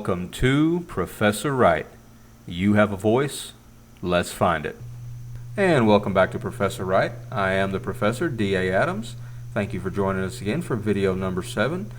Welcome to Professor Write. You have a voice, let's find it. And welcome back to Professor Write. I am the Professor, D.A. Adams. Thank you for joining us again for video number 7.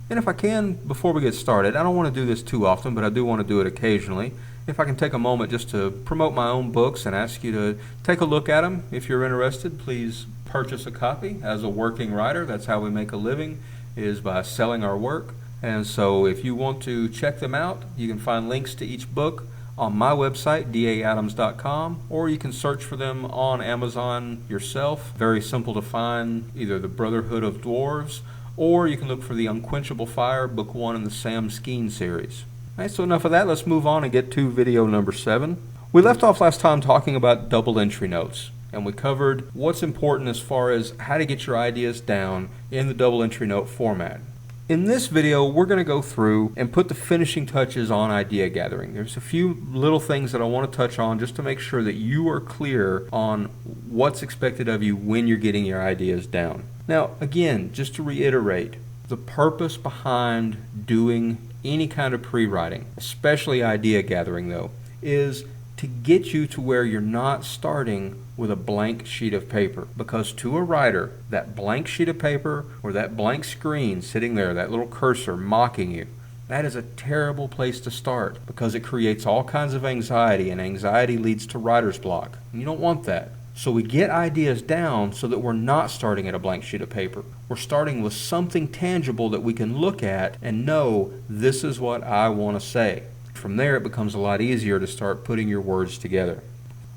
And if I can, before we get started, I don't want to do this too often, but I do want to do it occasionally. If I can take a moment just to promote my own books and ask you to take a look at them. If you're interested, please purchase a copy. As a working writer, that's how we make a living, is by selling our work. And so if you want to check them out, you can find links to each book on my website, daadams.com, or you can search for them on Amazon yourself. Very simple to find, either the Brotherhood of Dwarves, or you can look for The Unquenchable Fire, Book 1 in the Sam Skeen series. All right, so enough of that. Let's move on and get to video number 7. We left off last time talking about double entry notes, and we covered what's important as far as how to get your ideas down in the double entry note format. In this video, we're going to go through and put the finishing touches on idea gathering. There's a few little things that I want to touch on just to make sure that you are clear on what's expected of you when you're getting your ideas down. Now, again, just to reiterate, the purpose behind doing any kind of pre-writing, especially idea gathering though, is to get you to where you're not starting with a blank sheet of paper. Because to a writer, that blank sheet of paper or that blank screen sitting there, that little cursor mocking you, that is a terrible place to start because it creates all kinds of anxiety, and anxiety leads to writer's block. And you don't want that. So we get ideas down so that we're not starting at a blank sheet of paper. We're starting with something tangible that we can look at and know this is what I want to say. From there, it becomes a lot easier to start putting your words together.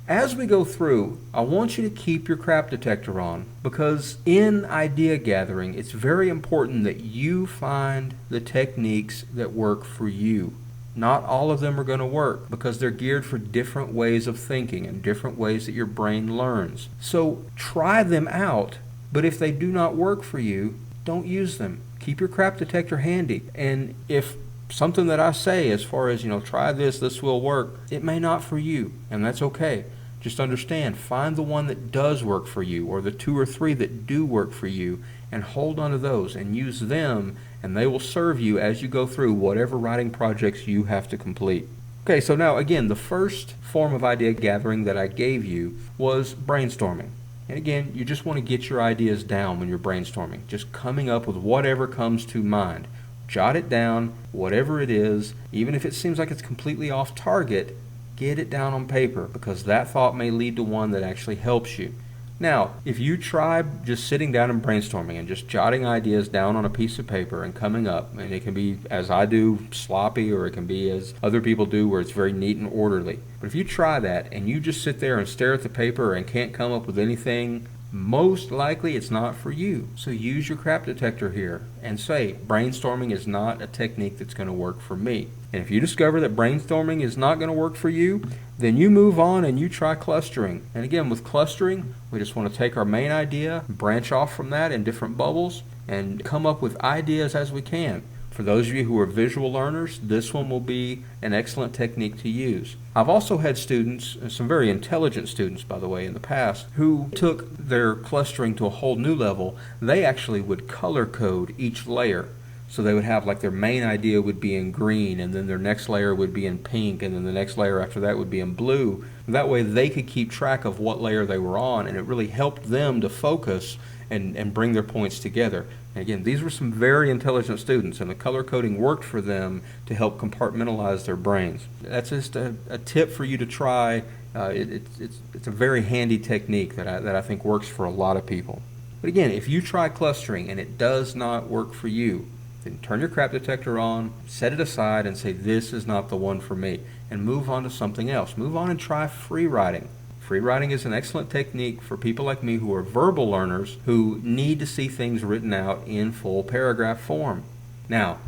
As we go through, I want you to keep your crap detector on, because in idea gathering, it's very important that you find the techniques that work for you. Not all of them are going to work because they're geared for different ways of thinking and different ways that your brain learns. So try them out, but if they do not work for you, don't use them. Keep your crap detector handy. And if something that I say as far as, try this, this will work, it may not for you, and that's okay. Just understand, find the one that does work for you, or the 2 or 3 that do work for you, and hold on to those and use them, and they will serve you as you go through whatever writing projects you have to complete. Okay, so now again, the first form of idea gathering that I gave you was brainstorming. And again, you just want to get your ideas down when you're brainstorming, just coming up with whatever comes to mind. Jot it down, whatever it is, even if it seems like it's completely off target, get it down on paper, because that thought may lead to one that actually helps you. Now, if you try just sitting down and brainstorming and just jotting ideas down on a piece of paper and coming up, and it can be, as I do, sloppy, or it can be as other people do, where it's very neat and orderly. But if you try that and you just sit there and stare at the paper and can't come up with anything, most likely it's not for you. So use your crap detector here and say, brainstorming is not a technique that's going to work for me. And if you discover that brainstorming is not going to work for you, then you move on and you try clustering. And again, with clustering, we just want to take our main idea, branch off from that in different bubbles, and come up with ideas as we can. For those of you who are visual learners, this one will be an excellent technique to use. I've also had students, some very intelligent students by the way in the past, who took their clustering to a whole new level. They actually would color code each layer. So they would have, like, their main idea would be in green, and then their next layer would be in pink, and then the next layer after that would be in blue. That way they could keep track of what layer they were on, and it really helped them to focus and bring their points together. And again, these were some very intelligent students, and the color coding worked for them to help compartmentalize their brains. That's just a tip for you to try. It's a very handy technique that I think works for a lot of people. But again, if you try clustering and it does not work for you, then turn your crap detector on, set it aside, and say, this is not the one for me, and move on to something else. Move on and try free writing. Free writing is an excellent technique for people like me who are verbal learners who need to see things written out in full paragraph form. Now,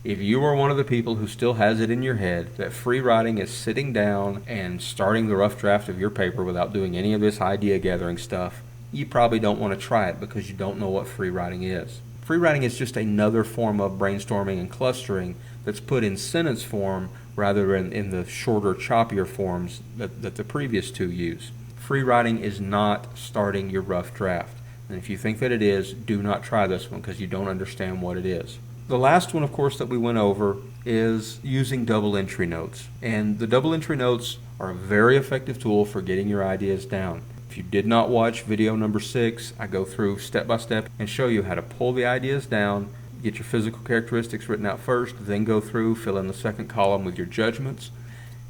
if you are one of the people who still has it in your head that free writing is sitting down and starting the rough draft of your paper without doing any of this idea gathering stuff, you probably don't want to try it because you don't know what free writing is. Free writing is just another form of brainstorming and clustering that's put in sentence form rather than in the shorter, choppier forms that the previous two use. Free writing is not starting your rough draft. And if you think that it is, do not try this one because you don't understand what it is. The last one, of course, that we went over is using double entry notes. And the double entry notes are a very effective tool for getting your ideas down. If you did not watch video number 6, I go through step by step and show you how to pull the ideas down, get your physical characteristics written out first, then go through, fill in the second column with your judgments.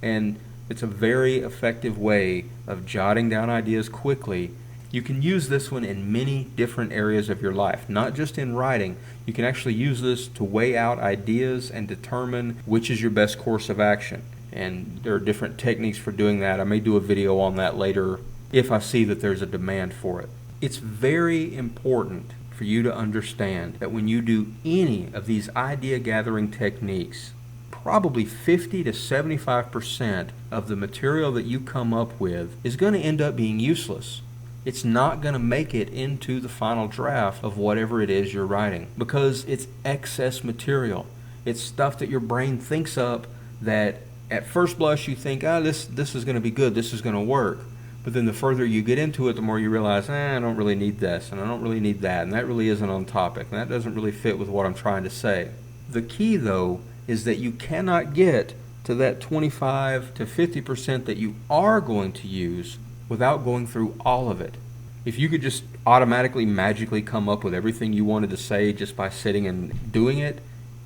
And it's a very effective way of jotting down ideas quickly. You can use this one in many different areas of your life, not just in writing. You can actually use this to weigh out ideas and determine which is your best course of action. And there are different techniques for doing that. I may do a video on that later if I see that there's a demand for it. It's very important for you to understand that when you do any of these idea gathering techniques, probably 50 to 75% of the material that you come up with is going to end up being useless. It's not going to make it into the final draft of whatever it is you're writing because it's excess material. It's stuff that your brain thinks up that at first blush you think, this is going to be good, this is going to work. But then the further you get into it, the more you realize, I don't really need this, and I don't really need that, and that really isn't on topic, and that doesn't really fit with what I'm trying to say. The key, though, is that you cannot get to that 25 to 50% that you are going to use without going through all of it. If you could just automatically, magically come up with everything you wanted to say just by sitting and doing it,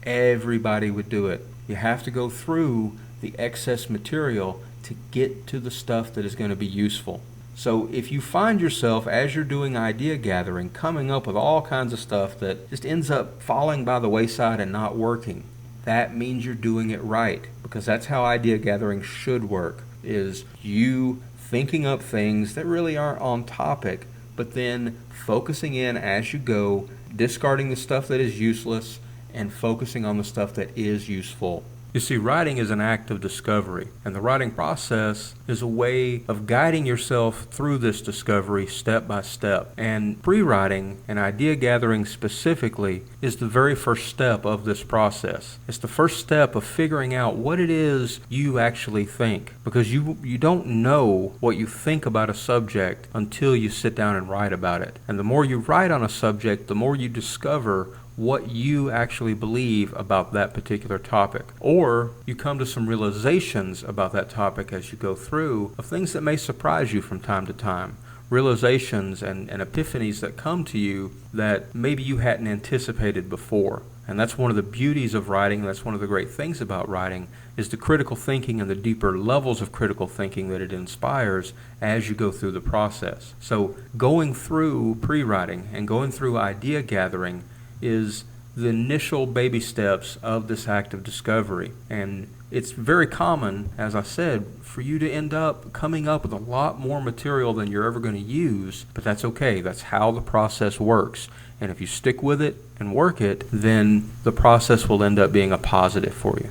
everybody would do it. You have to go through the excess material to get to the stuff that is going to be useful. So if you find yourself, as you're doing idea gathering, coming up with all kinds of stuff that just ends up falling by the wayside and not working, that means you're doing it right, because that's how idea gathering should work, is you thinking up things that really aren't on topic, but then focusing in as you go, discarding the stuff that is useless and focusing on the stuff that is useful. You see, writing is an act of discovery, and the writing process is a way of guiding yourself through this discovery step by step. And pre-writing and idea gathering specifically is the very first step of this process. It's the first step of figuring out what it is you actually think, because you don't know what you think about a subject until you sit down and write about it. And the more you write on a subject, the more you discover what you actually believe about that particular topic. Or you come to some realizations about that topic as you go through of things that may surprise you from time to time. Realizations and epiphanies that come to you that maybe you hadn't anticipated before. And that's one of the beauties of writing, that's one of the great things about writing, is the critical thinking and the deeper levels of critical thinking that it inspires as you go through the process. So going through pre-writing and going through idea gathering is the initial baby steps of this act of discovery. And it's very common, as I said, for you to end up coming up with a lot more material than you're ever going to use, but that's okay. That's how the process works. And if you stick with it and work it, then the process will end up being a positive for you.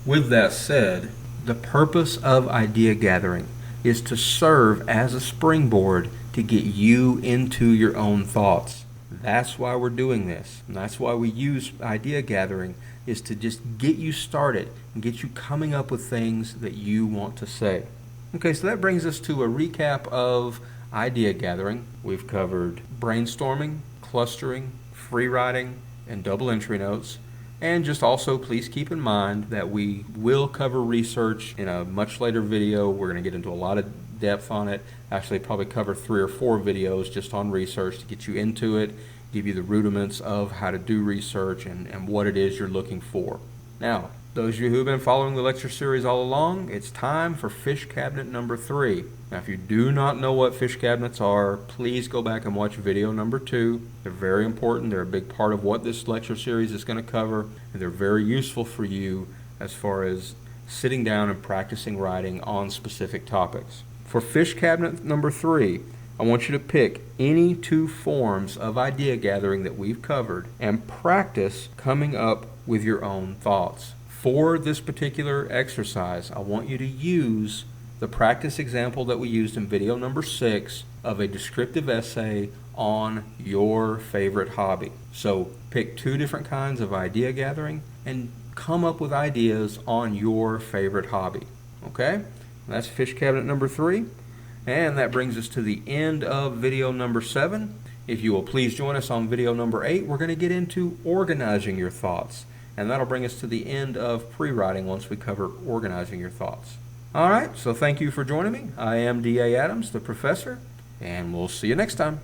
With that said, the purpose of idea gathering is to serve as a springboard to get you into your own thoughts. That's why we're doing this, and that's why we use idea gathering, is to just get you started and get you coming up with things that you want to say. Okay, so that brings us to a recap of idea gathering. We've covered brainstorming, clustering, free writing, and double entry notes. And just also please keep in mind that we will cover research in a much later video. We're going to get into a lot of depth on it. Actually probably cover 3 or 4 videos just on research to get you into it, give you the rudiments of how to do research and what it is you're looking for. Now, those of you who have been following the lecture series all along, it's time for fish cabinet number 3. Now, if you do not know what fish cabinets are, please go back and watch video number 2. They're very important. They're a big part of what this lecture series is going to cover, and they're very useful for you as far as sitting down and practicing writing on specific topics. For fish cabinet number 3, I want you to pick any 2 forms of idea gathering that we've covered and practice coming up with your own thoughts. For this particular exercise, I want you to use the practice example that we used in video number 6 of a descriptive essay on your favorite hobby. So pick 2 different kinds of idea gathering and come up with ideas on your favorite hobby. Okay? That's fish cabinet number 3. And that brings us to the end of video number 7. If you will please join us on video number 8, we're going to get into organizing your thoughts. And that'll bring us to the end of pre-writing once we cover organizing your thoughts. All right, so thank you for joining me. I am D.A. Adams, the professor, and we'll see you next time.